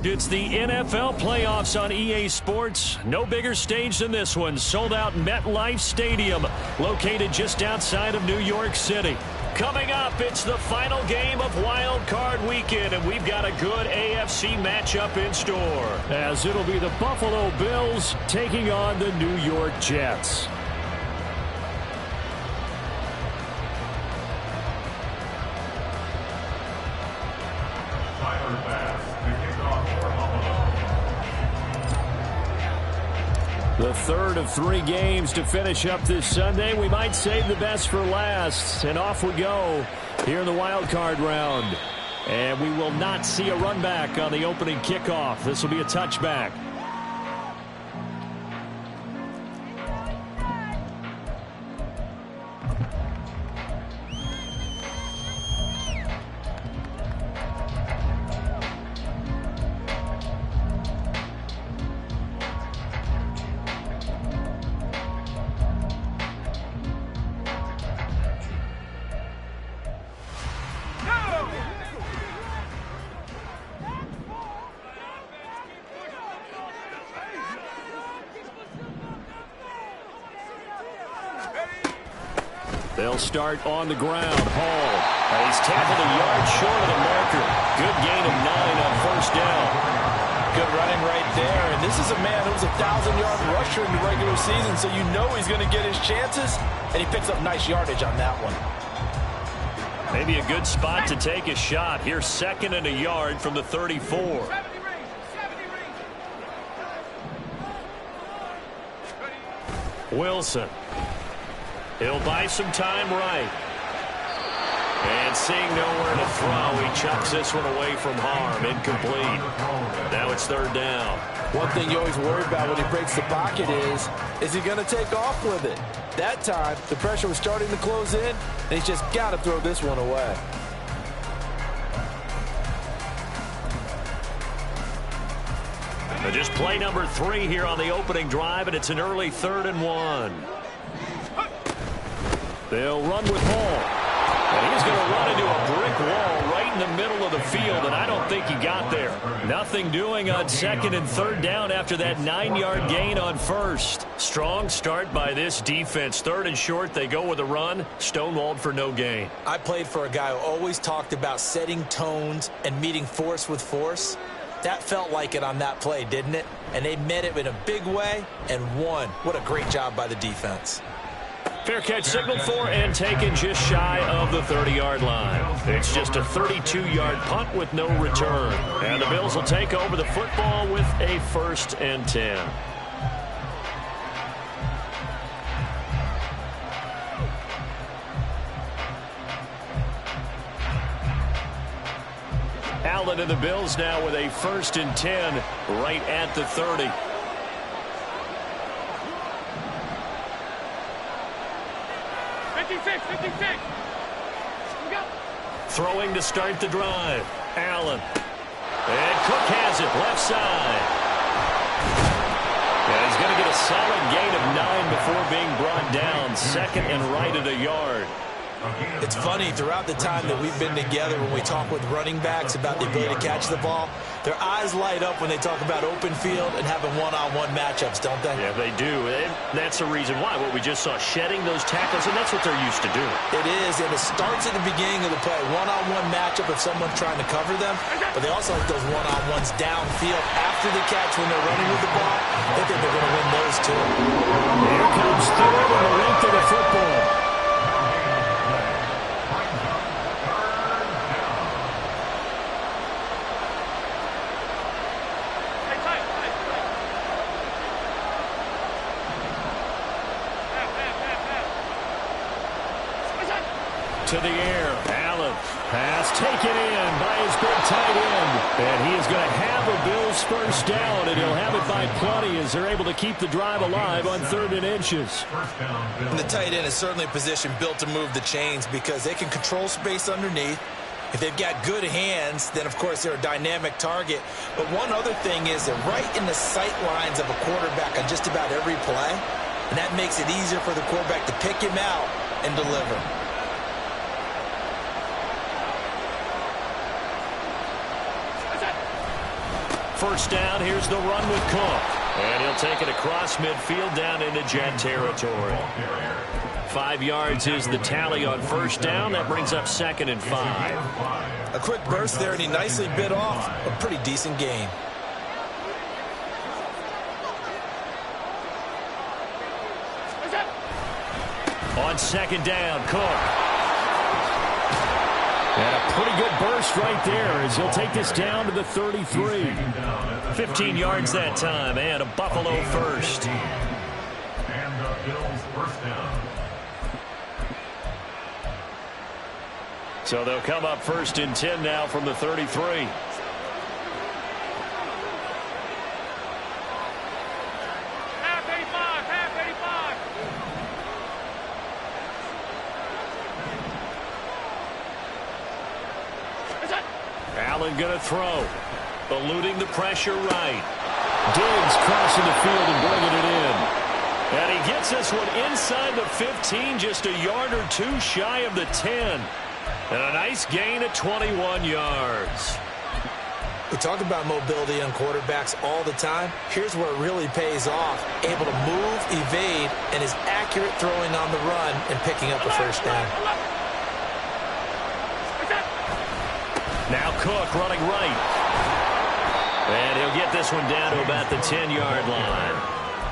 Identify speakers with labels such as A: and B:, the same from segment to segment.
A: It's the NFL playoffs on EA Sports. No bigger stage than this one. Sold out MetLife Stadium, located just outside of New York City. Coming up, it's the final game of Wild Card Weekend, and we've got a good AFC matchup in store, as it'll be the Buffalo Bills taking on the New York Jets. The third of 3 games to finish up this Sunday. We might save the best for last. And off we go here in the wild card round. And we will not see a run back on the opening kickoff. This will be a touchback. They'll start on the ground. Hall. He's tackled a yard short of the marker. Good gain of 9 on first down.
B: Good running right there. And this is a man who's a 1,000-yard rusher in the regular season, so you know he's going to get his chances. And he picks up nice yardage on that one.
A: Maybe a good spot to take a shot. Here's 2nd and a yard from the 34. Wilson. He'll buy some time right. And seeing nowhere to throw, he chucks this one away from harm. Incomplete. Now it's 3rd down.
B: One thing you always worry about when he breaks the pocket is he going to take off with it? That time, the pressure was starting to close in, and he's just got to throw this one away.
A: Just play number 3 here on the opening drive, and it's an early 3rd and 1. They'll run with Hall. And he's going to run into a brick wall right in the middle of the field, and I don't think he got there. Nothing doing on 2nd and 3rd down after that 9-yard gain on 1st. Strong start by this defense. 3rd and short, they go with a run. Stonewalled for no gain.
B: I played for a guy who always talked about setting tones and meeting force with force. That felt like it on that play, didn't it? And they met it in a big way and won. What a great job by the defense.
A: Fair catch signaled for and taken just shy of the 30-yard line. It's just a 32-yard punt with no return. And the Bills will take over the football with a 1st and 10. Allen and the Bills now with a 1st and 10 right at the 30. Throwing to start the drive. Allen. And Cook has it left side. And he's going to get a solid gain of 9 before being brought down. 2nd and right at a yard.
B: It's funny, throughout the time that we've been together, when we talk with running backs about the ability to catch the ball, their eyes light up when they talk about open field and having one-on-one matchups, don't they?
A: Yeah, they do. And that's the reason why. What we just saw, shedding those tackles, and that's what they're used to doing.
B: It is, and it starts at the beginning of the play. One-on-one matchup if someone's trying to cover them, but they also like those one-on-ones downfield after the catch when they're running with the ball. They think they're going to win those, too.
A: Here comes 3rd and the length of the football. To the air. Allen. Pass taken in by his big tight end. And he is going to have a Bills 1st down, and he'll have it by plenty as they're able to keep the drive alive on 3rd and inches.
B: And the tight end is certainly a position built to move the chains because they can control space underneath. If they've got good hands, then, of course, they're a dynamic target. But one other thing is they're right in the sight lines of a quarterback on just about every play, and that makes it easier for the quarterback to pick him out and deliver.
A: first down. Here's the run with Cook. And he'll take it across midfield down into Jet territory. 5 yards is the tally on first down. That brings up 2nd and 5.
B: A quick burst there, and he nicely bit off a pretty decent gain.
A: On 2nd down, Cook. And a pretty good burst right there as he'll take this down to the 33. 15 yards that time, and a Buffalo first.
C: And the Bills first down.
A: So they'll come up 1st and 10 now from the 33. Allen going to throw. Eluding the pressure right. Diggs crossing the field and bringing it in. And he gets this one inside the 15, just a yard or two shy of the 10. And a nice gain at 21 yards.
B: We talk about mobility on quarterbacks all the time. Here's where it really pays off. Able to move, evade, and is accurate throwing on the run and picking up a first down.
A: Now Cook running right. And he'll get this one down to about the 10-yard line.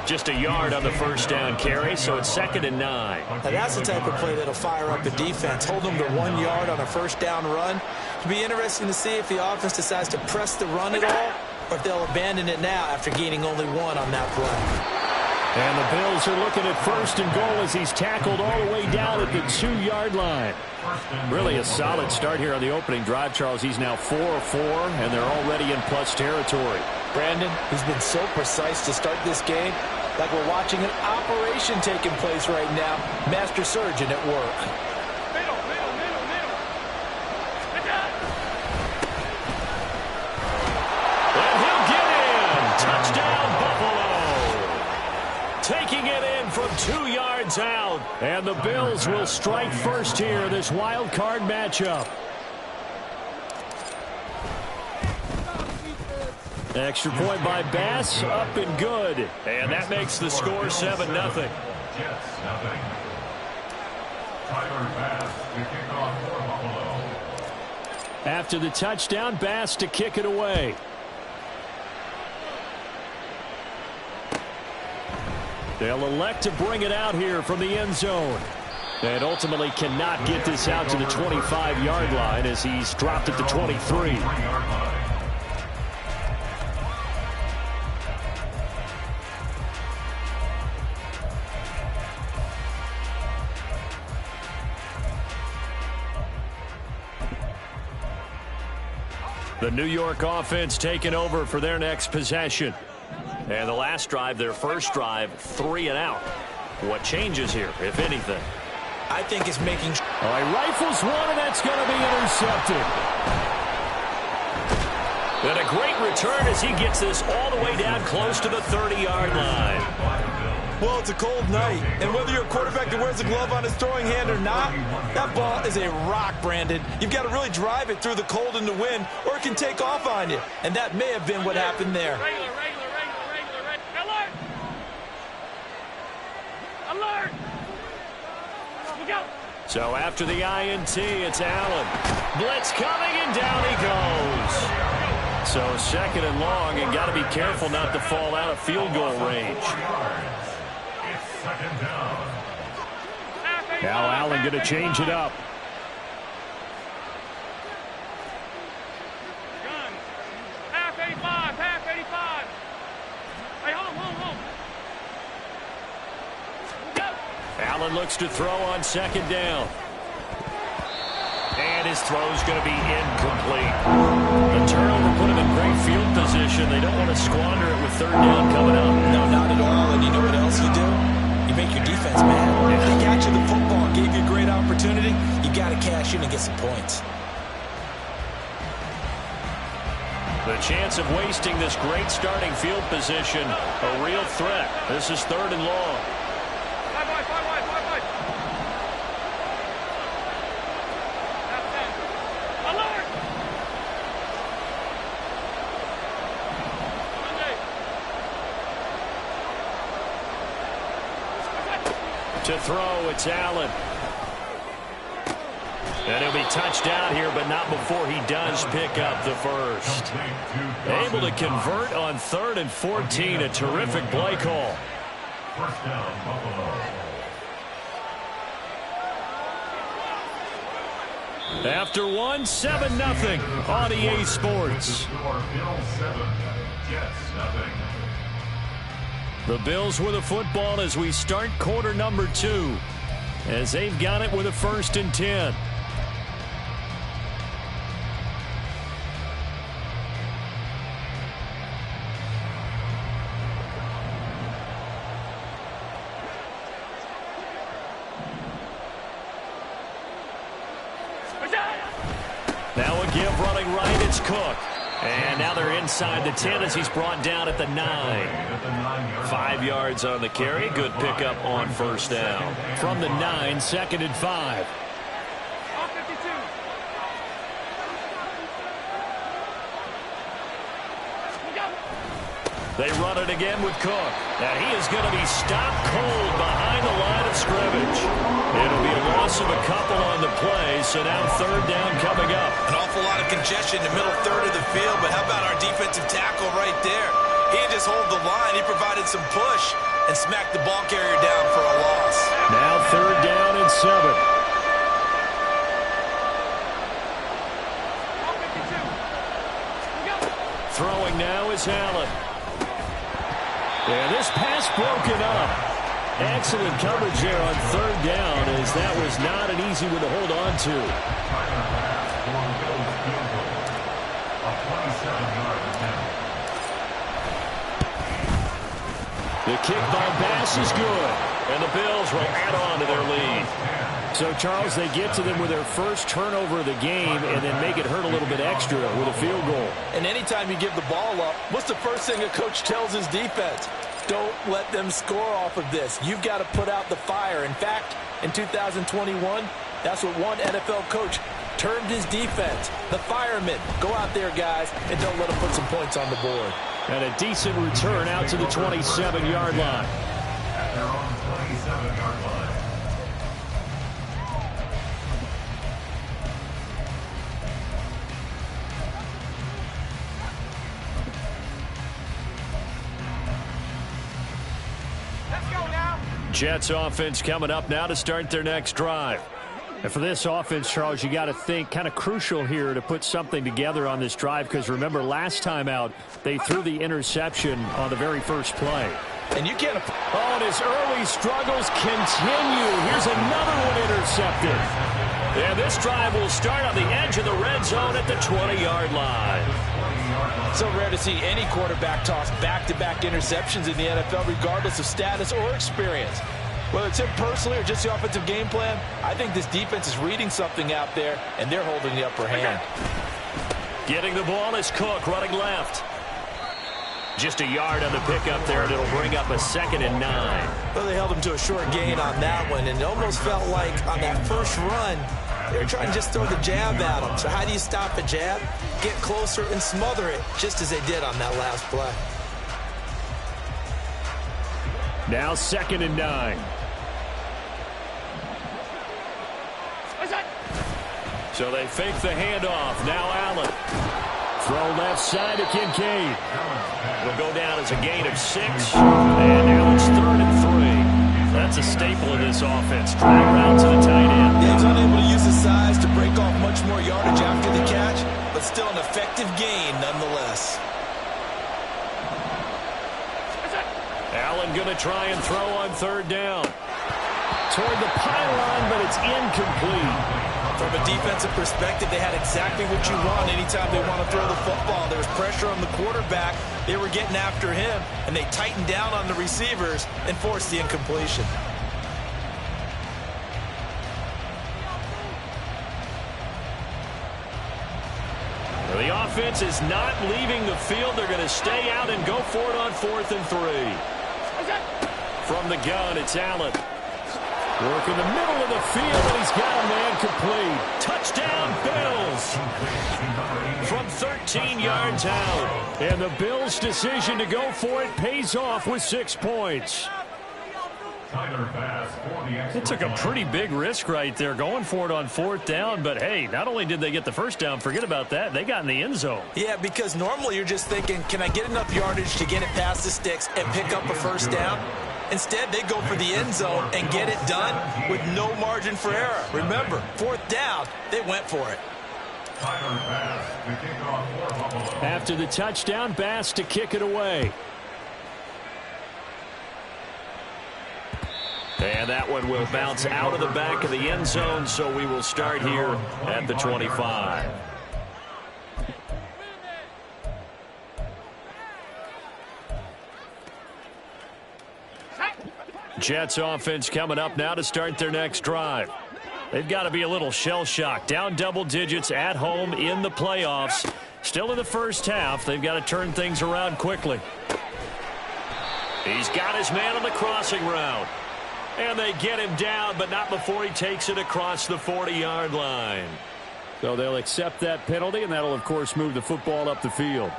A: Just a yard on the first down carry, so it's 2nd and 9.
B: Now that's the type of play that'll fire up a defense. Hold them to 1 yard on a first down run. It'll be interesting to see if the offense decides to press the run at all, or if they'll abandon it now after gaining only 1 on that play.
A: And the Bills are looking at 1st and goal as he's tackled all the way down at the 2-yard line. Really a solid start here on the opening drive, Charles. He's now 4 of 4, and they're already in plus territory.
B: Brandon, he's been so precise to start this game, like we're watching an operation taking place right now. Master surgeon at work.
D: Middle.
A: And he'll get in. Touchdown, Buffalo. Taking it in from 2 yards out. And the Bills will strike first here, this wild card matchup. Extra point by Bass, up and good. And that makes the score 7-0.
C: Jets, nothing. Tyler Bass to kick off for Buffalo.
A: After the touchdown, Bass to kick it away. They'll elect to bring it out here from the end zone. And ultimately cannot get this out to the 25-yard line as he's dropped at the 23. The New York offense taking over for their next possession. And the last drive, their first drive, 3 and out. What changes here, if anything?
B: I think it's making...
A: Oh, he rifles one, and that's going to be intercepted. And a great return as he gets this all the way down close to the 30-yard line.
B: Well, it's a cold night, and whether you're a quarterback that wears a glove on his throwing hand or not, that ball is a rock, Brandon. You've got to really drive it through the cold and the wind, or it can take off on you. And that may have been what happened there.
D: Regular. Alert! Look out!
A: So after the INT, it's Allen. Blitz coming, and down he goes. So 2nd and long, and got to be careful not to fall out of field goal range. Now Allen going to change it up.
D: Gun. Half 85. Hey, home. Go.
A: Allen looks to throw on 2nd down. And his throw's going to be incomplete. The turnover put him in great field position. They don't want to squander it with 3rd down coming up.
B: No, not at all. And you know what else you do? You make your defense mad. If they got you the football, gave you a great opportunity, you got to cash in and get some points.
A: The chance of wasting this great starting field position, a real threat. This is 3rd and long.
D: Five wide. Alert!
A: To throw, it's Allen. And he'll be touched down here, but not before he does pick up the first. Able to convert on 3rd and 14. A terrific play call.
C: First down, Buffalo.
A: After 1, 7-0 on EA Sports.
C: Bills 7, Jets nothing.
A: The Bills with a football as we start quarter number 2. As they've got it with a 1st and 10. Now a give running right, it's Cook. And now they're inside the 10 as he's brought down at the 9. 5 yards on the carry. Good pickup on 1st down. From the 9, 2nd and 5. They run it again with Cook. And he is going to be stopped cold behind the line of scrimmage. It'll be a loss of a couple on the play, so now 3rd down coming up.
B: An awful lot of congestion in the middle third of the field, but how about our defensive tackle right there? He didn't just hold the line. He provided some push and smacked the ball carrier down for a loss.
A: Now 3rd down and 7. Throwing now is Allen. And this pass broken up. Excellent coverage there on 3rd down, as that was not an easy one to hold on to. The kick by Bass is good, and the Bills will add on to their lead. So, Charles, they get to them with their first turnover of the game and then make it hurt a little bit extra with a field goal.
B: And anytime you give the ball up, what's the first thing a coach tells his defense? Don't let them score off of this. You've got to put out the fire. In fact, in 2021, that's what one NFL coach termed his defense, the firemen. Go out there, guys, and don't let them put some points on the board.
A: And a decent return out to the 27-yard line.
C: At their own 27-yard line.
A: Jets offense coming up now to start their next drive. And for this offense, Charles, you got to think kind of crucial here to put something together on this drive, because remember last time out they threw the interception on the very first play.
B: And you can't.
A: Oh, and his early struggles continue. Here's another one intercepted. And this drive will start on the edge of the red zone at the 20-yard line.
B: So rare to see any quarterback toss back-to-back interceptions in the NFL, regardless of status or experience. Whether it's him personally or just the offensive game plan, I think this defense is reading something out there, and they're holding the upper hand.
A: Getting the ball is Cook running left. Just a yard on the pickup there, and it'll bring up a 2nd and 9.
B: Well, they held him to a short gain on that one, and it almost felt like on that first run, they were trying to just throw the jab at him. So how do you stop a jab? Get closer and smother it, just as they did on that last play.
A: Now 2nd and 9. So they fake the handoff. Now Allen. Throw left side to Kincaid. Will go down as a gain of 6. And now it's 3rd and 3. That's a staple of this offense. Drag route to the tight end.
B: Yeah, he's unable to use his size to break off much more yardage after the catch, but still an effective gain nonetheless.
A: Allen going to try and throw on 3rd down. Toward the pylon, but it's incomplete.
B: From a defensive perspective, they had exactly what you want anytime they want to throw the football. There was pressure on the quarterback. They were getting after him, and they tightened down on the receivers and forced the incompletion.
A: The offense is not leaving the field. They're going to stay out and go for it on 4th and 3. From the gun, it's Allen. Work in the middle of the field, and he's got a man complete. Touchdown, Bills. From 13 yards out. And the Bills' decision to go for it pays off with 6 points. It took a pretty big risk right there going for it on 4th down, but hey, not only did they get the first down, forget about that, they got in the end zone.
B: Yeah, because normally you're just thinking, can I get enough yardage to get it past the sticks and pick up a first down? Instead, they go for the end zone and get it done with no margin for error. Remember, 4th down, they went for it.
A: After the touchdown, Bass to kick it away. And that one will bounce out of the back of the end zone, so we will start here at the 25. Jets offense coming up now to start their next drive. They've got to be a little shell-shocked. Down double digits at home in the playoffs. Still in the first half. They've got to turn things around quickly. He's got his man on the crossing route. And they get him down, but not before he takes it across the 40-yard line. So they'll accept that penalty, and that'll, of course, move the football up the field.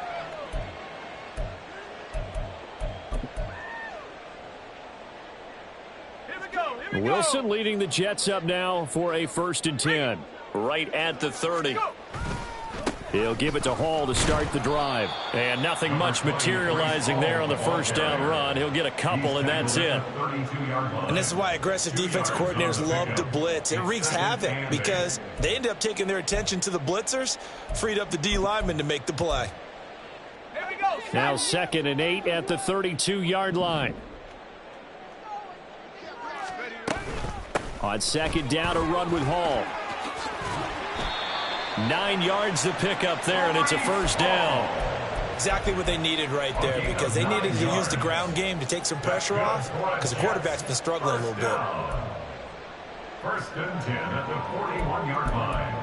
A: Wilson leading the Jets up now for a 1st and 10. Right at the 30. He'll give it to Hall to start the drive. And nothing much materializing there on the first down run. He'll get a couple, and that's it.
B: And this is why aggressive defense coordinators love to blitz. It wreaks havoc because they end up taking their attention to the blitzers, freed up the D lineman to make the play.
A: Now 2nd and 8 at the 32-yard line. On 2nd down, a run with Hall. 9 yards to pick up there, and it's a first down.
B: Exactly what they needed right there, because they needed to use the ground game to take some pressure off, because the quarterback's been struggling a little bit.
C: 1st and 10 at the 41-yard line.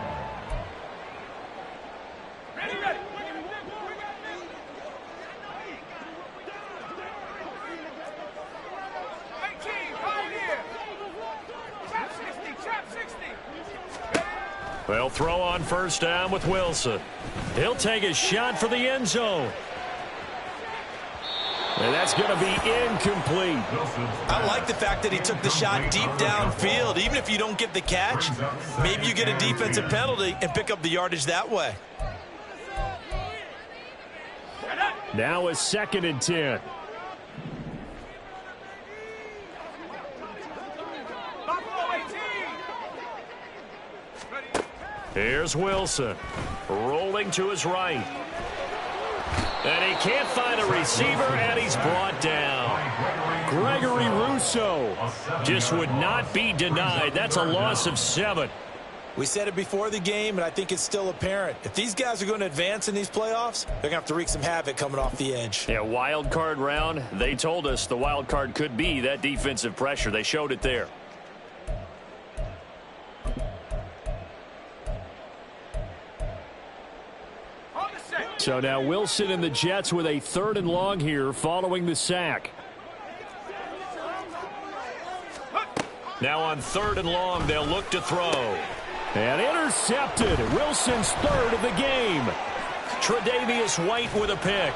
D: Ready.
A: They'll throw on first down with Wilson. He'll take a shot for the end zone. And that's going to be incomplete.
B: I like the fact that he took the shot deep downfield. Even if you don't get the catch, maybe you get a defensive penalty and pick up the yardage that way.
A: Now a 2nd and 10. Here's Wilson, rolling to his right. And he can't find a receiver, and he's brought down. Gregory Rousseau just would not be denied. That's a loss of 7.
B: We said it before the game, and I think it's still apparent. If these guys are going to advance in these playoffs, they're going to have to wreak some havoc coming off the edge.
A: Yeah, wild card round. They told us the wild card could be that defensive pressure. They showed it there. So now Wilson and the Jets with a 3rd and long here following the sack. Now on 3rd and long, they'll look to throw. And intercepted. Wilson's 3rd of the game. Tre'Davious White with a pick.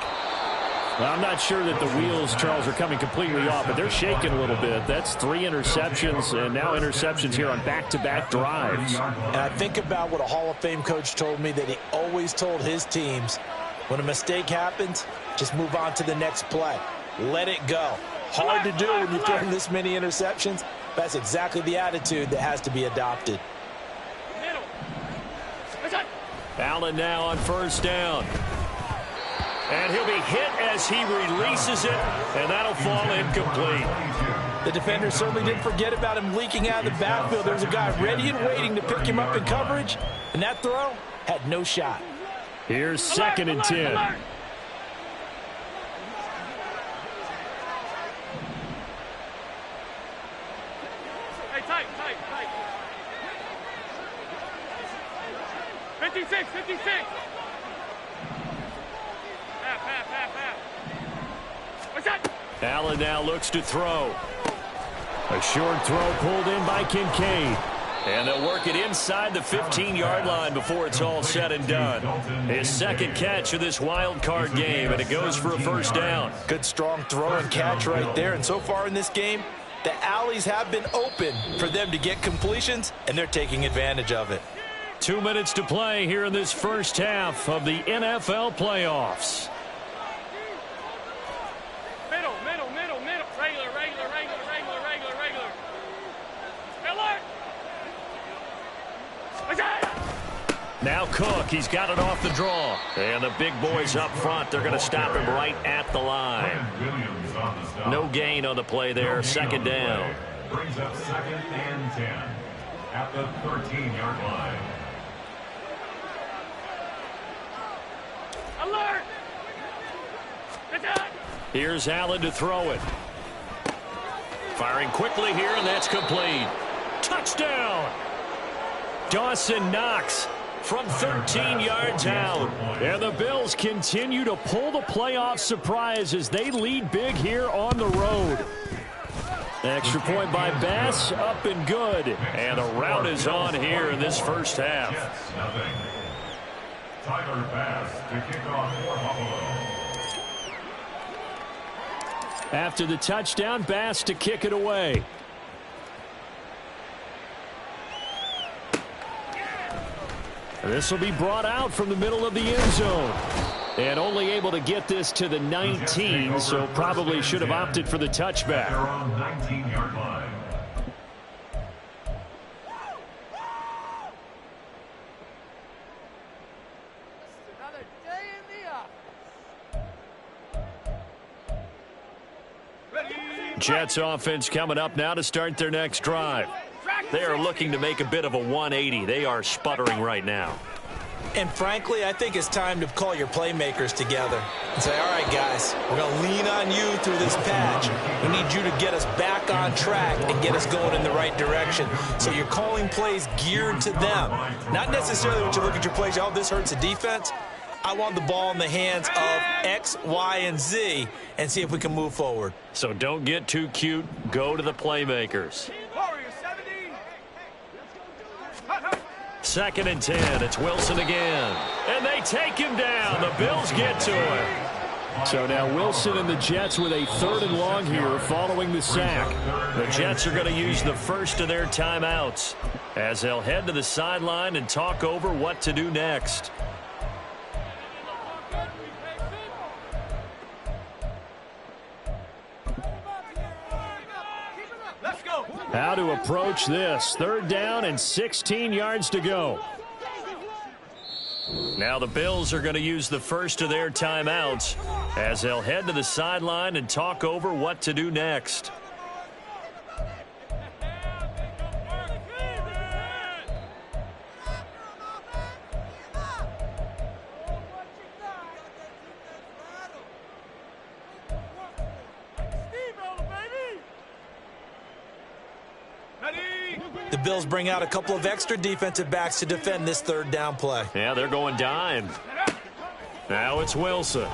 A: Well, I'm not sure that the wheels, Charles, are coming completely off, but they're shaking a little bit. That's 3 interceptions, and now interceptions here on back-to-back drives.
B: And I think about what a Hall of Fame coach told me, that he always told his teams, when a mistake happens, just move on to the next play. Let it go. Hard to do when you've thrown this many interceptions. That's exactly the attitude that has to be adopted.
A: Allen now on first down. And he'll be hit as he releases it, and that'll fall incomplete.
B: The defender certainly didn't forget about him leaking out of the backfield. There's a guy ready and waiting to pick him up in coverage, and that throw had no shot.
A: Here's 2nd and 10.
D: Hey, tight. 56. Half. What's that?
A: Allen now looks to throw. A short throw pulled in by Kincaid. And they'll work it inside the 15-yard line before it's all said and done. His 2nd catch of this wild card game, and it goes for a first down.
B: Good strong throw and catch right there. And so far in this game, The alleys have been open for them to get completions, and they're taking advantage of it.
A: 2 minutes to play here in this first half of the NFL playoffs.
D: Middle. Regular. Alert!
A: Now Cook, he's got it off the draw. And the big boys up front, they're going to stop him right at the line. No gain on the play there, second down.
C: Brings up 2nd and 10 at the 13-yard line.
D: Alert!
A: Here's Allen to throw it. Firing quickly here, and that's complete. Touchdown! Dawson Knox from 13 yards out. And the Bills continue to pull the playoff surprise as they lead big here on the road. Extra point by Bass, up and good. And the rout is on here in this first half.
C: Tyler Bass to kick off for Buffalo.
A: After the touchdown, Bass to kick it away. This will be brought out from the middle of the end zone. And only able to get this to the 19, so probably should have opted for the touchback.
C: They're on 19-yard line.
D: Another day in the office.
A: Jets offense coming up now to start their next drive. They are looking to make a bit of a 180. They are sputtering right now.
B: And frankly, I think it's time to call your playmakers together and say, all right, guys, we're going to lean on you through this patch. We need you to get us back on track and get us going in the right direction. So you're calling plays geared to them. Not necessarily when you look at your plays, oh, this hurts the defense. I want the ball in the hands of X, Y, and Z and see if we can move forward.
A: So don't get too cute. Go to the playmakers.
D: Warriors 70.
A: 2nd and 10. It's Wilson again. And they take him down. The Bills get to him. So now Wilson and the Jets with a 3rd and long here following the sack. The Jets are going to use the first of their timeouts as they'll head to the sideline and talk over what to do next. How to approach this. 3rd down and 16 yards to go. Now the Bills are going to use the first of their timeouts as they'll head to the sideline and talk over what to do next.
B: The Bills bring out a couple of extra defensive backs to defend this 3rd down play.
A: Yeah, they're going dime. Now it's Wilson.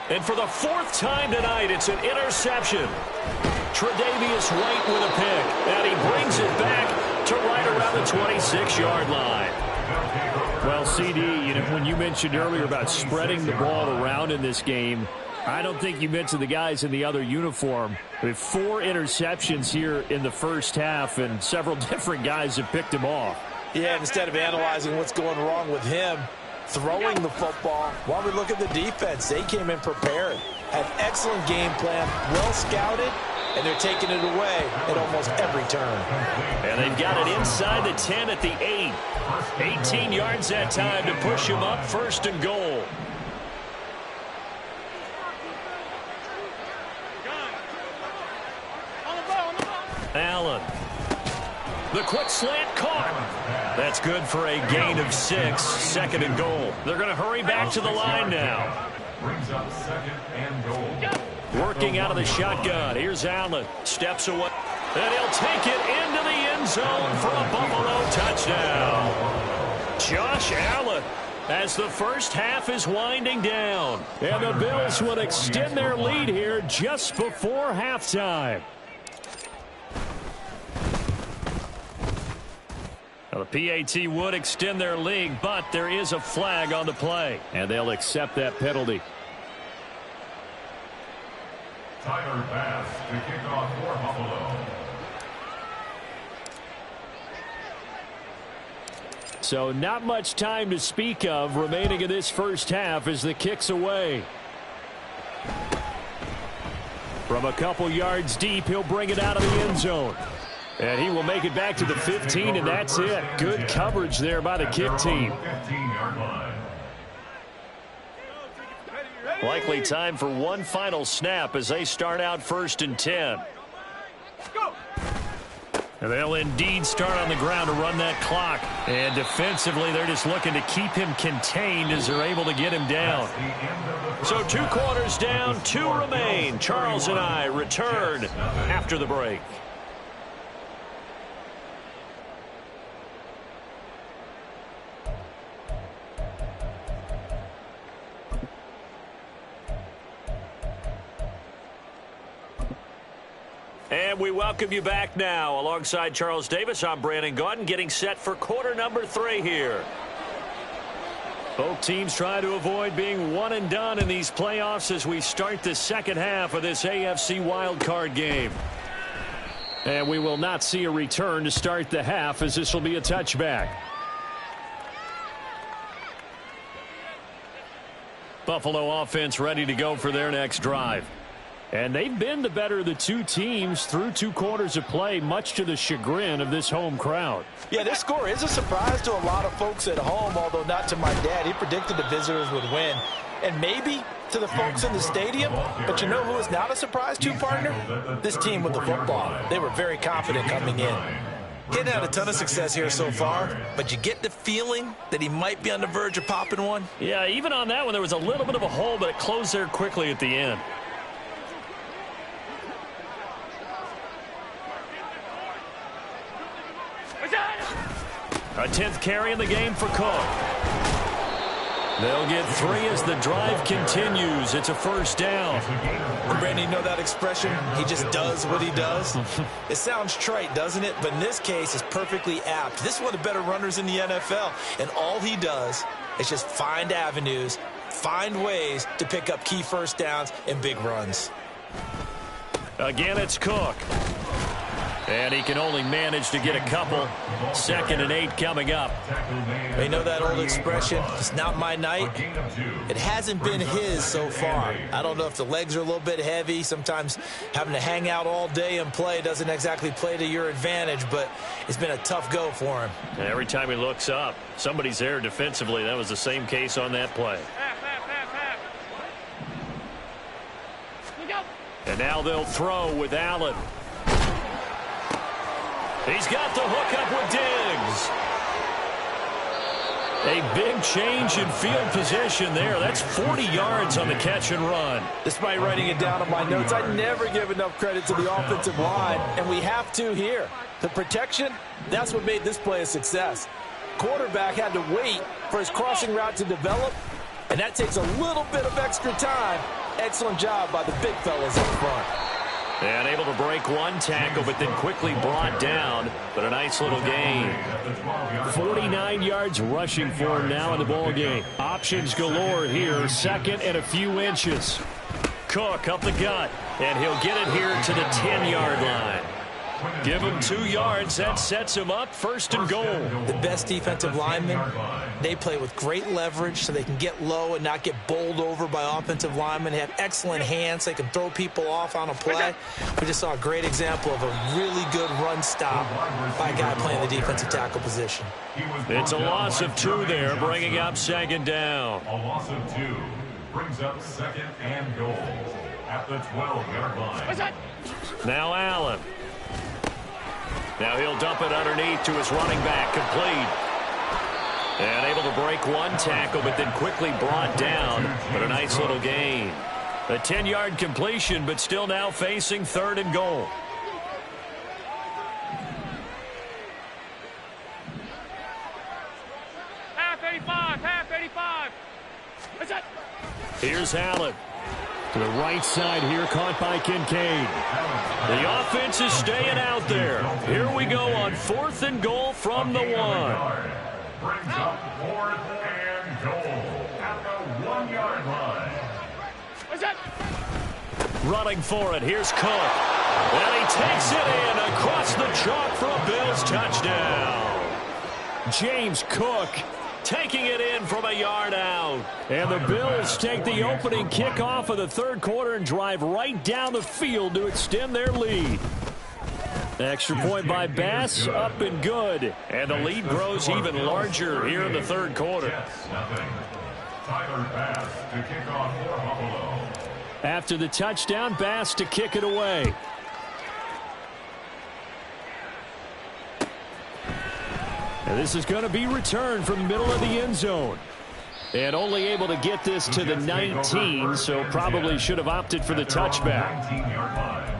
A: And for the 4th time tonight, it's an interception. Tre'Davious White with a pick. And he brings it back to right around the 26-yard line. Well, CD, when you mentioned earlier about spreading the ball around in this game, I don't think you mentioned the guys in the other uniform. With 4 interceptions here in the first half, and several different guys have picked him off.
B: Yeah, instead of analyzing what's going wrong with him, throwing the football, while we look at the defense, they came in prepared. Had excellent game plan, well scouted, and they're taking it away at almost every turn.
A: And they've got it inside the 10 at the 8. 18 yards that time to push him up 1st and goal. Allen. The quick slant caught. That's good for a gain of 6. 2nd and goal. They're going to hurry back to the line now.
C: Brings up 2nd and goal.
A: Working out of the shotgun. Here's Allen. Steps away. And he'll take it into the end zone for a Buffalo touchdown. Josh Allen as the first half is winding down. And the Bills will extend their lead here just before halftime. Now, the PAT would extend their lead, but there is a flag on the play. And they'll accept that penalty.
C: Tyler Bass to kick off for Buffalo.
A: So not much time to speak of remaining in this first half as the kick's away. From a couple yards deep, he'll bring it out of the end zone. And he will make it back to the 15, and that's it. Good coverage there by the kick team. Likely time for one final snap as they start out 1st and 10. And they'll indeed start on the ground to run that clock. And defensively, they're just looking to keep him contained as they're able to get him down. So 2 quarters down, 2 remain. Charles and I return after the break. And we welcome you back now. Alongside Charles Davis, I'm Brandon Gaudin, getting set for quarter number 3 here. Both teams try to avoid being one and done in these playoffs as we start the second half of this AFC wildcard game. And we will not see a return to start the half as this will be a touchback. Buffalo offense ready to go for their next drive. And they've been the better of the 2 teams through 2 quarters of play, much to the chagrin of this home crowd.
B: Yeah, this score is a surprise to a lot of folks at home, although not to my dad. He predicted the visitors would win. And maybe to the folks in the stadium, but you know who is not a surprise to, partner? This team with the football. They were very confident coming in. He hadn't had a ton of success here so far, but you get the feeling that he might be on the verge of popping one.
A: Yeah, even on that one, there was a little bit of a hole, but it closed there quickly at the end. A 10th carry in the game for Cook. They'll get 3 as the drive continues. It's a first down.
B: Brandon, you know that expression? He just does what he does. It sounds trite, doesn't it? But in this case, it's perfectly apt. This is one of the better runners in the NFL. And all he does is just find avenues, find ways to pick up key first downs and big runs.
A: Again, it's Cook. And he can only manage to get a couple. 2nd and 8 coming up.
B: You know that old expression, it's not my night? It hasn't been his so far. I don't know if the legs are a little bit heavy. Sometimes having to hang out all day and play doesn't exactly play to your advantage, but it's been a tough go for him.
A: And every time he looks up, somebody's there defensively. That was the same case on that play. And now they'll throw with Allen. He's got the hook up with Diggs. A big change in field position there. That's 40 yards on the catch and run.
B: Despite writing it down on my notes, I never give enough credit to the offensive line, and we have to here. The protection, that's what made this play a success. Quarterback had to wait for his crossing route to develop, and that takes a little bit of extra time. Excellent job by the big fellas up front.
A: And able to break one tackle, but then quickly brought down. But a nice little gain. 49 yards rushing for him now in the ball game. Options galore here. 2nd and a few inches. Cook up the gut. And he'll get it here to the 10-yard line. Give him 2 yards. That sets him up 1st and goal.
B: The best defensive linemen, they play with great leverage so they can get low and not get bowled over by offensive linemen. They have excellent hands. They can throw people off on a play. We just saw a great example of a really good run stop by a guy playing the defensive tackle position.
A: It's a loss of 2 there, bringing up 2nd down.
C: A loss of 2 brings up 2nd and goal at the 12-yard line.
A: Now Allen. Now he'll dump it underneath to his running back, complete. And able to break one tackle, but then quickly brought down. But a nice little gain. A 10-yard completion, but still now facing 3rd and goal.
D: Half 85, half 85. What's that?
A: Here's Allen. To the right side here, caught by Kincaid. The offense is staying out there. Here we go on 4th and goal from the 1.
C: Brings up 4th and goal at the 1-yard line.
D: What's that?
A: Running for it. Here's Cook. And he takes it in across the chalk for a Bills touchdown. James Cook taking it in from a yard out. And the Bills take the opening kickoff of the third quarter and drive right down the field to extend their lead. Extra point by Bass, up and good. And the lead grows even larger here in the third quarter.
C: Tyler Bass to kick off for Buffalo.
A: After the touchdown, Bass to kick it away. And this is going to be returned from the middle of the end zone. And only able to get this to the 19, so probably should have opted for the touchback.
C: 19-yard line.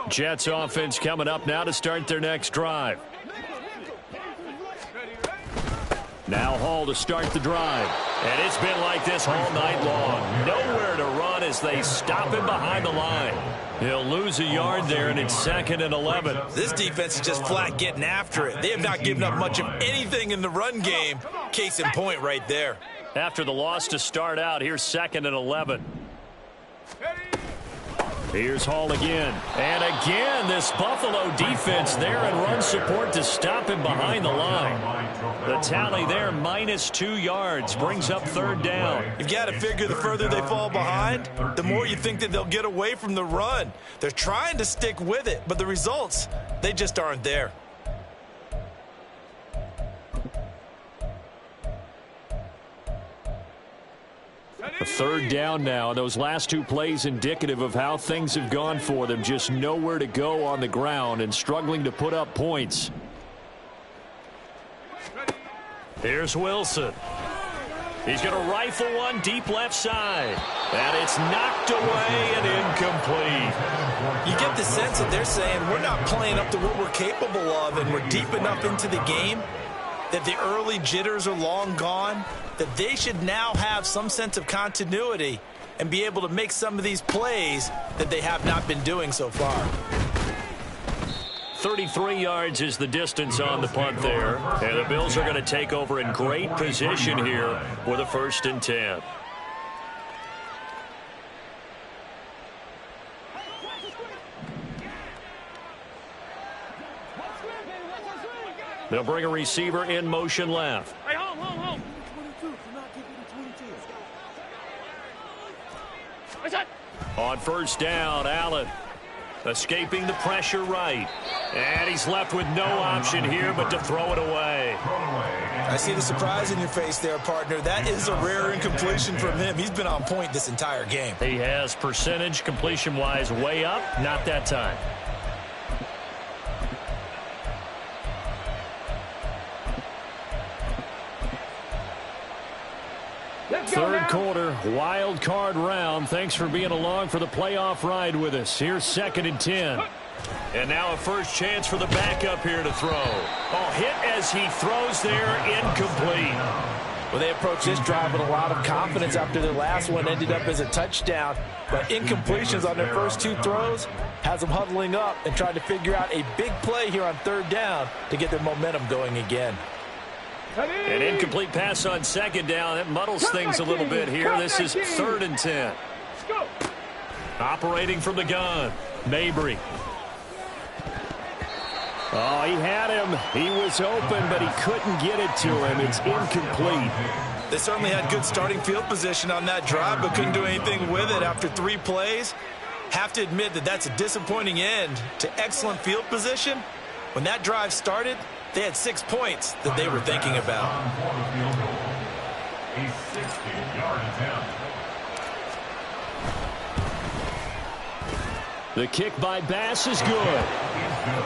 A: Jets offense coming up now to start their next drive. Now Hall to start the drive. And it's been like this all night long. Nowhere to run as they stop him behind the line. He'll lose a yard there, and it's 2nd and 11.
B: This defense is just flat getting after it. They have not given up much of anything in the run game. Case in point right there.
A: After the loss to start out, here's 2nd and 11. Here's Hall again. And again, this Buffalo defense there in run support to stop him behind the line. The tally there, -2 yards, brings up 3rd down.
B: You've got to figure the further they fall behind, the more you think that they'll get away from the run. They're trying to stick with it, but the results, they just aren't there.
A: A 3rd down now. Those last 2 plays indicative of how things have gone for them. Just nowhere to go on the ground and struggling to put up points. Here's Wilson. He's going to rifle one deep left side. And it's knocked away and incomplete.
B: You get the sense that they're saying we're not playing up to what we're capable of, and we're deep enough into the game that the early jitters are long gone, that they should now have some sense of continuity and be able to make some of these plays that they have not been doing so far.
A: 33 yards is the distance on the punt there. And the Bills are going to take over in great position here with a 1st and 10. They'll bring a receiver in motion left.
D: Hey, home.
A: On 1st down, Allen escaping the pressure right. And he's left with no option here but to throw it away.
B: I see the surprise in your face there, partner. That is a rare incompletion from him. He's been on point this entire game.
A: He has percentage completion-wise way up, not that time. Third quarter, wild card round. Thanks for being along for the playoff ride with us. Here's 2nd and 10. And now a first chance for the backup here to throw. Oh, hit as he throws there, incomplete.
B: Well, they approached this drive with a lot of confidence after their last one ended up as a touchdown. But incompletions on their first 2 throws has them huddling up and trying to figure out a big play here on 3rd down to get their momentum going again.
A: An incomplete pass on 2nd down. That muddles things a little bit here. This is 3rd and 10. Operating from the gun, Mabry. Oh, he had him. He was open, but he couldn't get it to him. It's incomplete.
B: They certainly had good starting field position on that drive, but couldn't do anything with it after 3 plays. Have to admit that that's a disappointing end to excellent field position. When that drive started, they had 6 points that they were thinking about.
C: A 60-yard attempt.
A: The kick by Bass is good.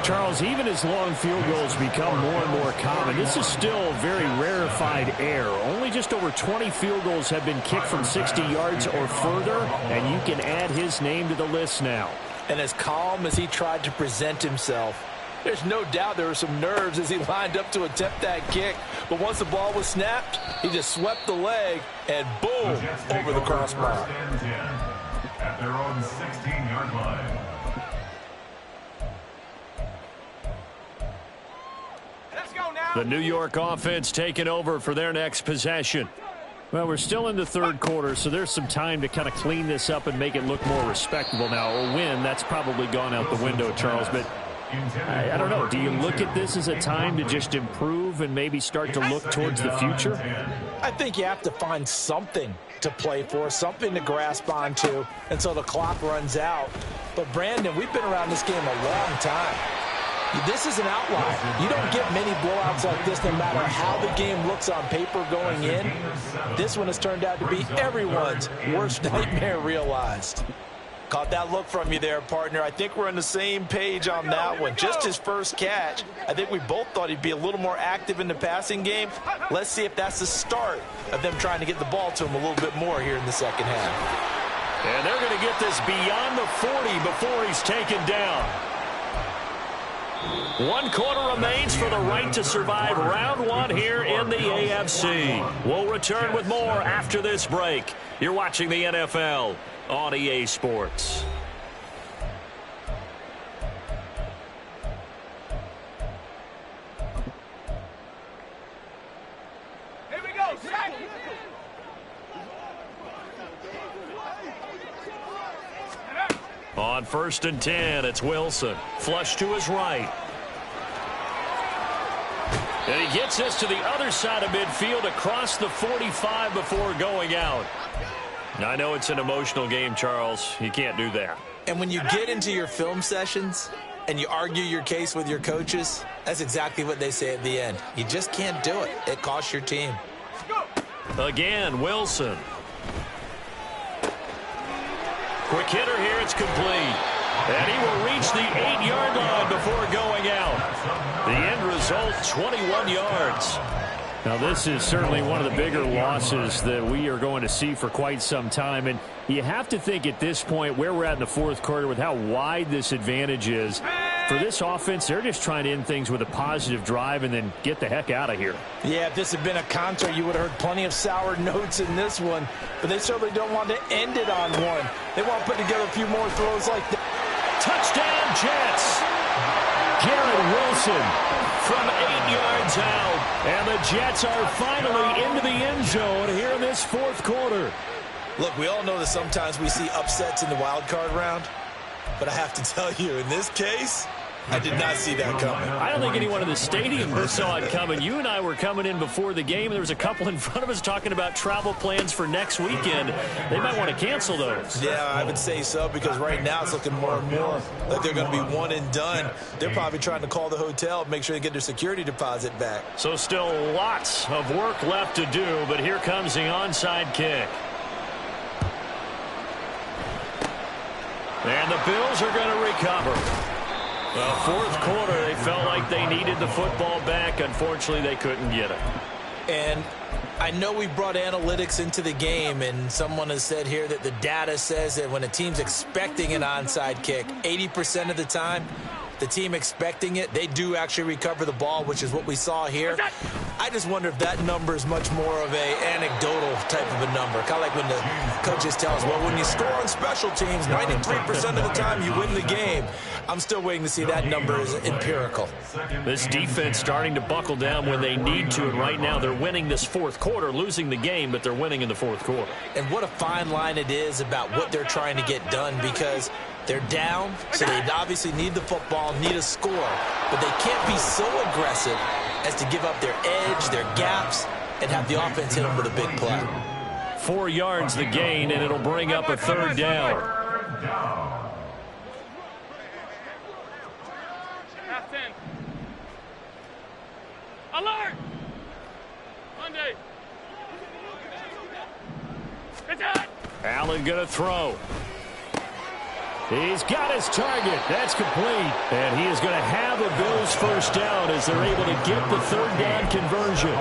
A: Charles, even as long field goals become more and more common, this is still very rarefied air. Only just over 20 field goals have been kicked from 60 yards or further, and you can add his name to the list now.
B: And as calm as he tried to present himself, there's no doubt there were some nerves as he lined up to attempt that kick. But once the ball was snapped, he just swept the leg and boom, over the crossbar.
C: At their own 16-yard line.
A: The New York offense taking over for their next possession. Well, we're still in the third quarter, so there's some time to kind of clean this up and make it look more respectable. Now, a win, that's probably gone out the window, Charles, but I don't know. Do you look at this as a time to just improve and maybe start to look towards the future?
B: I think you have to find something to play for, something to grasp onto until the clock runs out. But, Brandon, we've been around this game a long time. This is an outlier. You don't get many blowouts like this no matter how the game looks on paper going in. This one has turned out to be everyone's worst nightmare realized. Caught that look from you there, partner. I think we're on the same page on that one. Just his first catch. I think we both thought he'd be a little more active in the passing game. Let's see if that's the start of them trying to get the ball to him a little bit more here in the second half.
A: And they're going to get this beyond the 40 before he's taken down. 1 quarter remains for the right to survive round one here in the AFC. We'll return with more after this break. You're watching the NFL on EA Sports.
D: Here we go.
A: On 1st and 10, it's Wilson. Flush to his right. And he gets this to the other side of midfield across the 45 before going out. I know it's an emotional game, Charles. You can't do that.
B: And when you get into your film sessions and you argue your case with your coaches, that's exactly what they say at the end. You just can't do it. It costs your team.
A: Again, Wilson. Quick hitter here, it's complete. And he will reach the 8-yard line before going out. The end result, 21 yards. Now, this is certainly one of the bigger losses that we are going to see for quite some time. And you have to think at this point where we're at in the fourth quarter with how wide this advantage is. For this offense, they're just trying to end things with a positive drive and then get the heck out of here.
B: Yeah, if this had been a counter, you would have heard plenty of sour notes in this one. But they certainly don't want to end it on one. They want to put together a few more throws like that.
A: Touchdown, Jets. Garrett Wilson from 8 yards out. And the Jets are finally into the end zone here in this fourth quarter.
B: Look, we all know that sometimes we see upsets in the wild card round. But I have to tell you, in this case, I did not see that coming.
A: I don't think anyone in the stadium saw it coming. You and I were coming in before the game. There was a couple in front of us talking about travel plans for next weekend. They might want to cancel those.
B: Yeah, I would say so, because right now it's looking more and more like they're going to be one and done. They're probably trying to call the hotel, make sure they get their security deposit back.
A: So still lots of work left to do, but here comes the onside kick. And the Bills are going to recover. Well, fourth quarter, they felt like they needed the football back. Unfortunately, they couldn't get it.
B: And I know we brought analytics into the game, and someone has said here that the data says that when a team's expecting an onside kick, 80% of the time, the team expecting it, they do actually recover the ball, which is what we saw here. I just wonder if that number is much more of a anecdotal type of a number. Kind of like when the coaches tell us, well, when you score on special teams, 93% of the time you win the game. I'm still waiting to see that number is empirical.
A: This defense starting to buckle down when they need to, and right now they're winning this fourth quarter, losing the game, but they're winning in the fourth quarter.
B: And what a fine line it is about what they're trying to get done, because they're down, so they obviously need the football, need a score, but they can't be so aggressive as to give up their edge, their gaps, and have the offense hit them with a big play.
A: 4 yards the gain, and it'll bring up a third down.
D: Half 10. Alert! Monday. It's out.
A: Allen going to throw. He's got his target. That's complete. And he is going to have a Bills first down as they're able to get the third down conversion.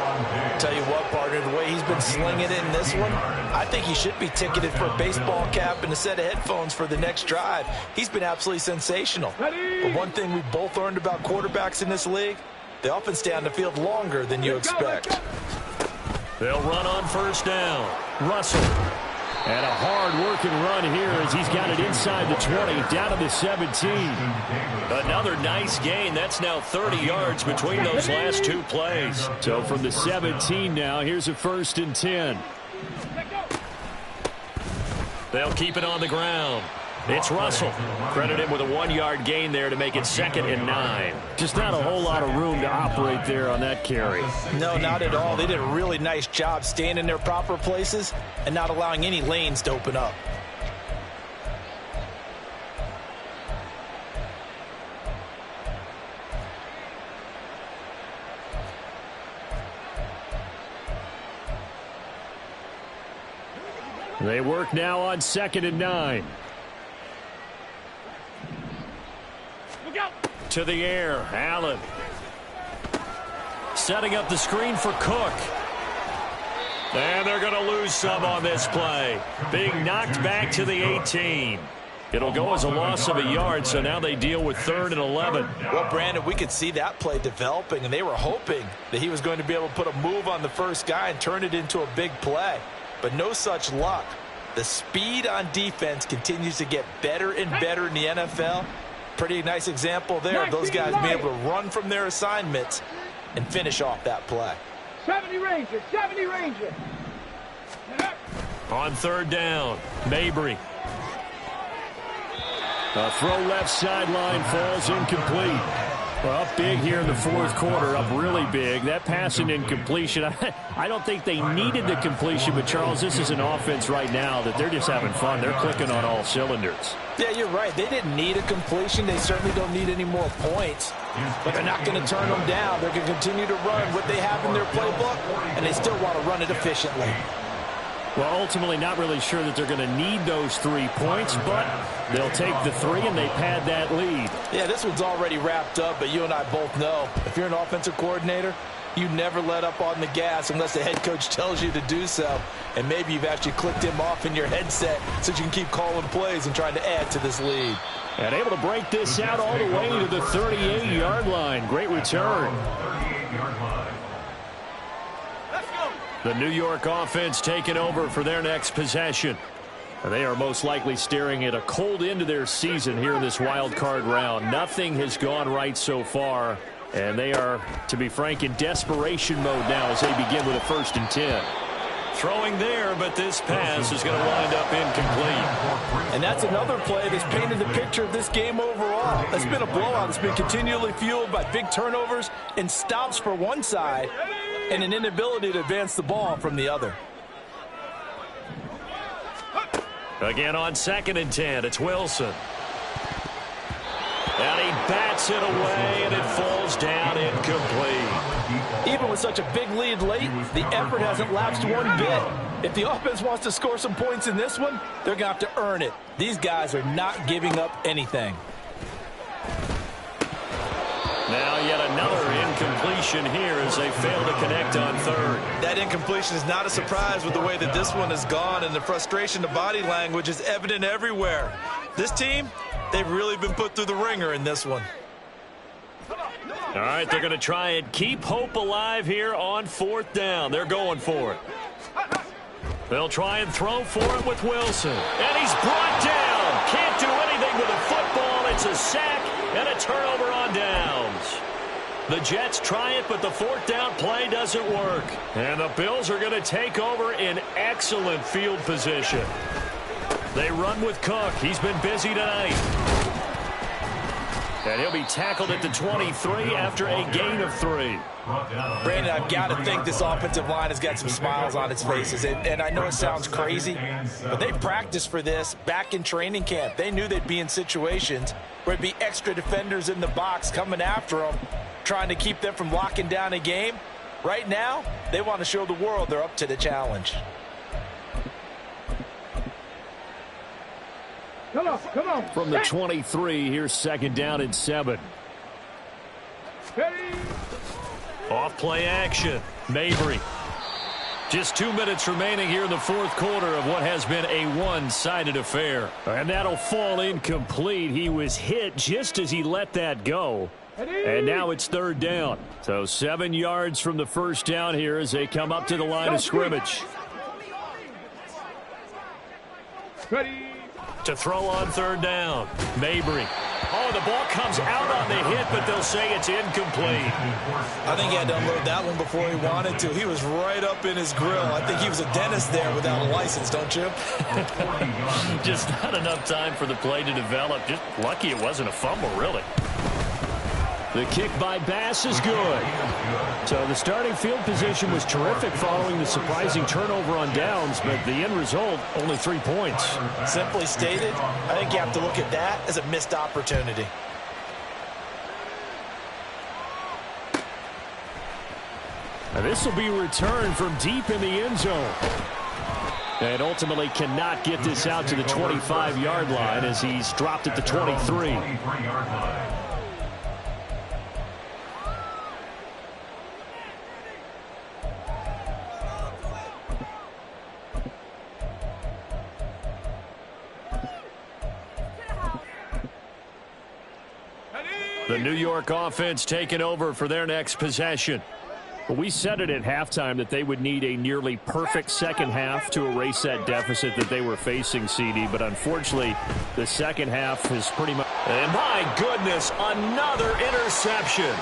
B: Tell you what, partner, the way he's been slinging it in this one, I think he should be ticketed for a baseball cap and a set of headphones for the next drive. He's been absolutely sensational. But one thing we both learned about quarterbacks in this league, they often stay on the field longer than you expect.
A: They'll run on first down. Russell. And a hard-working run here as he's got it inside the 20, down to the 17. Another nice gain. That's now 30 yards between those last two plays. So from the 17 now, here's a 1st and 10. They'll keep it on the ground. It's Russell. Credit him with a 1-yard gain there to make it 2nd and 9. Just not a whole lot of room to operate there on that carry.
B: No, not at all. They did a really nice job staying in their proper places and not allowing any lanes to open up.
A: They work now on 2nd and 9. To the air, Allen. Setting up the screen for Cook. And they're going to lose some on this play. Being knocked back to the 18. It'll go as a loss of a yard, so now they deal with 3rd and 11.
B: Well, Brandon, we could see that play developing, and they were hoping that he was going to be able to put a move on the first guy and turn it into a big play. But no such luck. The speed on defense continues to get better and better in the NFL. Pretty nice example there of those guys being able to run from their assignments and finish off that play.
D: 70 Ranger, 70 Ranger.
A: On 3rd down, Mabry. A throw left sideline falls incomplete. Well, up big here in the 4th quarter, up really big. That pass and incompletion, I don't think they needed the completion, but Charles, this is an offense right now that they're just having fun. They're clicking on all cylinders.
B: Yeah, you're right. They didn't need a completion. They certainly don't need any more points. But they're not going to turn them down. They're going to continue to run what they have in their playbook, and they still want to run it efficiently.
A: Well, ultimately not really sure that they're going to need those 3 points, but they'll take the 3 and they pad that lead.
B: Yeah, this one's already wrapped up, but you and I both know if you're an offensive coordinator, you never let up on the gas unless the head coach tells you to do so. And maybe you've actually clicked him off in your headset so you can keep calling plays and trying to add to this lead.
A: And able to break this out all the way to the 38-yard line. Great return. The New York offense taking over for their next possession. They are most likely staring at a cold end to their season here in this wild card round. Nothing has gone right so far, and they are, to be frank, in desperation mode now as they begin with a 1st and 10. Throwing there, but this pass is going to wind up incomplete.
B: And that's another play that's painted the picture of this game overall. It's been a blowout. It's been continually fueled by big turnovers and stops for one side and an inability to advance the ball from the other.
A: Again on 2nd and 10, it's Wilson. And he bats it away, and it falls down incomplete.
B: Even with such a big lead late, the effort hasn't lapsed one bit. If the offense wants to score some points in this one, they're going to have to earn it. These guys are not giving up anything.
A: Now yet another incompletion here as they fail to connect on 3rd.
B: That incompletion is not a surprise with the way that this one has gone, and the frustration, the body language is evident everywhere. This team, they've really been put through the ringer in this one.
A: All right, they're going to try and keep hope alive here on 4th down. They're going for it. They'll try and throw for it with Wilson. And he's brought down. Can't do anything with a football. It's a sack and a turnover on downs. The Jets try it, but the 4th down play doesn't work. And the Bills are going to take over in excellent field position. They run with Cook. He's been busy tonight. And he'll be tackled at the 23 after a gain of 3.
B: Brandon, I've got to think this offensive line has got some smiles on its faces. And I know it sounds crazy, but they practiced for this back in training camp. They knew they'd be in situations where it'd be extra defenders in the box coming after them, trying to keep them from locking down a game. Right now, they want to show the world they're up to the challenge.
D: Come on.
A: From the 23, here's 2nd down and 7.
D: Ready.
A: Off play action. Mabry. Just 2 minutes remaining here in the 4th quarter of what has been a one-sided affair. And that'll fall incomplete. He was hit just as he let that go. And now it's 3rd down. So 7 yards from the 1st down here as they come up to the line of scrimmage.
D: Ready.
A: To throw on 3rd down. Mabry. Oh, the ball comes out on the hit, but they'll say it's incomplete.
B: I think he had to unload that one before he wanted to. He was right up in his grill. I think he was a dentist there without a license, don't you?
A: Just not enough time for the play to develop. Just lucky it wasn't a fumble, really. The kick by Bass is good. So the starting field position was terrific following the surprising turnover on downs, but the end result, only 3 points.
B: Simply stated, I think you have to look at that as a missed opportunity.
A: And this will be returned from deep in the end zone. And ultimately cannot get this out to the 25-yard line as he's dropped at the 23. The New York offense taking over for their next possession. We said it at halftime that they would need a nearly perfect second half to erase that deficit that they were facing, CD. But unfortunately, the second half is pretty much... And my goodness, another interception.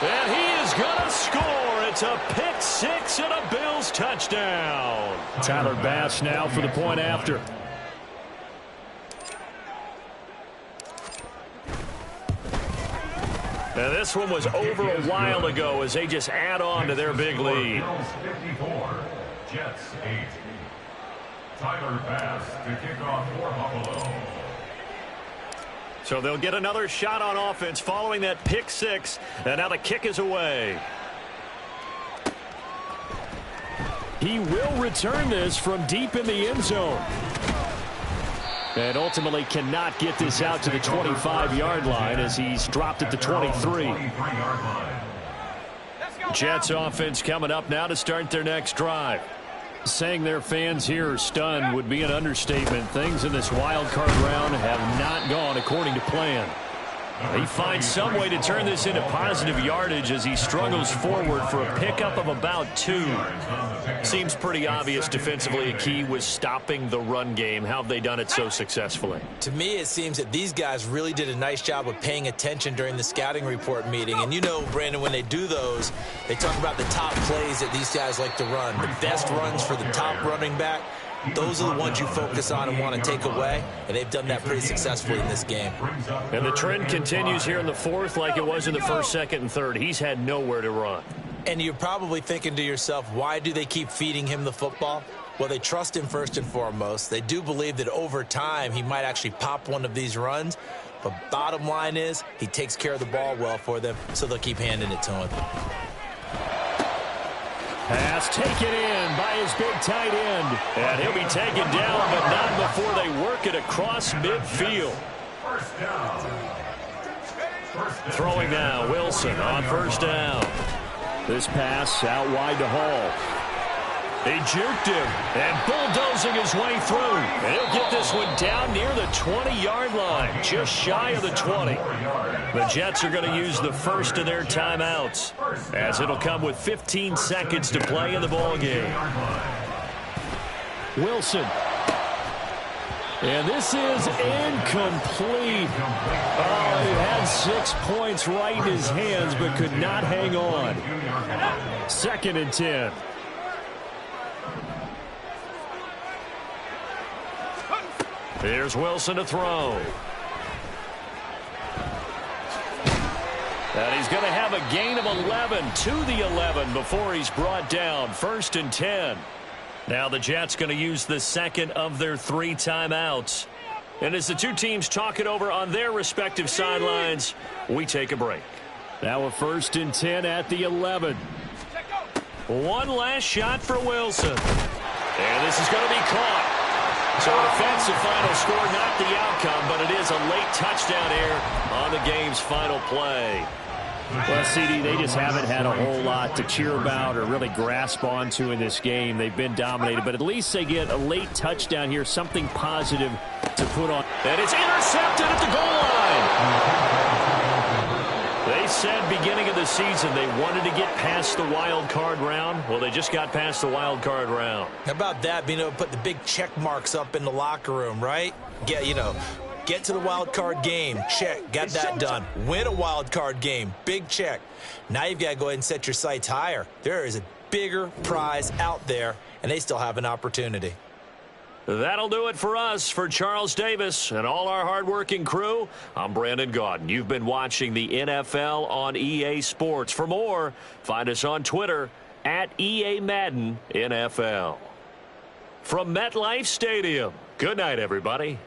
A: And he is going to score. It's a pick six and a Bills touchdown. Tyler Bass now for the point after. And this one was over a while ago as they just add on to their big lead.
C: 54, Jets 8. Tyler Bass to kick off for Buffalo.
A: So they'll get another shot on offense following that pick six. And now the kick is away. He will return this from deep in the end zone. And ultimately cannot get this out to the 25-yard line as he's dropped at the 23. Jets offense coming up now to start their next drive. Saying their fans here are stunned would be an understatement. Things in this wild card round have not gone according to plan. He finds some way to turn this into positive yardage as he struggles forward for a pickup of about 2. Seems pretty obvious defensively a key was stopping the run game. How have they done it so successfully?
B: To me, it seems that these guys really did a nice job of paying attention during the scouting report meeting. And you know, Brandon, when they do those, they talk about the top plays that these guys like to run. The best runs for the top running back. Those are the ones you focus on and want to take away, and they've done that pretty successfully in this game.
A: And the trend continues here in the fourth like it was in the first, second, and third. He's had nowhere to run.
B: And you're probably thinking to yourself, why do they keep feeding him the football? Well, they trust him first and foremost. They do believe that over time he might actually pop one of these runs. But bottom line is he takes care of the ball well for them, so they'll keep handing it to him.
A: Pass taken in by his big tight end. And he'll be taken down, but not before they work it across midfield. Throwing now, Wilson on first down. This pass out wide to Hall. He juked him and bulldozing his way through. And he'll get this one down near the 20-yard line, just shy of the 20. The Jets are going to use the first of their timeouts as it'll come with 15 seconds to play in the ballgame. Wilson. And this is incomplete. Oh, he had 6 points right in his hands but could not hang on. 2nd and 10. Here's Wilson to throw. And he's going to have a gain of 11 to the 11 before he's brought down. 1st and 10. Now the Jets going to use the second of their 3 timeouts. And as the two teams talk it over on their respective sidelines, we take a break. Now a 1st and 10 at the 11. One last shot for Wilson. And this is going to be caught. So an offensive final score, not the outcome, but it is a late touchdown error on the game's final play. Well, CD, they just haven't had a whole lot to cheer about or really grasp onto in this game. They've been dominated, but at least they get a late touchdown here, something positive to put on. And it's intercepted at the goal line. They said beginning of the the season, they wanted to get past the wild card round. Well, they just got past the wild card round.
B: How about that, being able to put the big check marks up in the locker room, right? Get to the wild card game, check, got that done. Win a wild card game, big check. Now you've got to go ahead and set your sights higher. There is a bigger prize out there, and they still have an opportunity.
A: That'll do it for us. For Charles Davis and all our hardworking crew, I'm Brandon Gaudin. You've been watching the NFL on EA Sports. For more, find us on Twitter at EA Madden NFL. From MetLife Stadium, good night, everybody.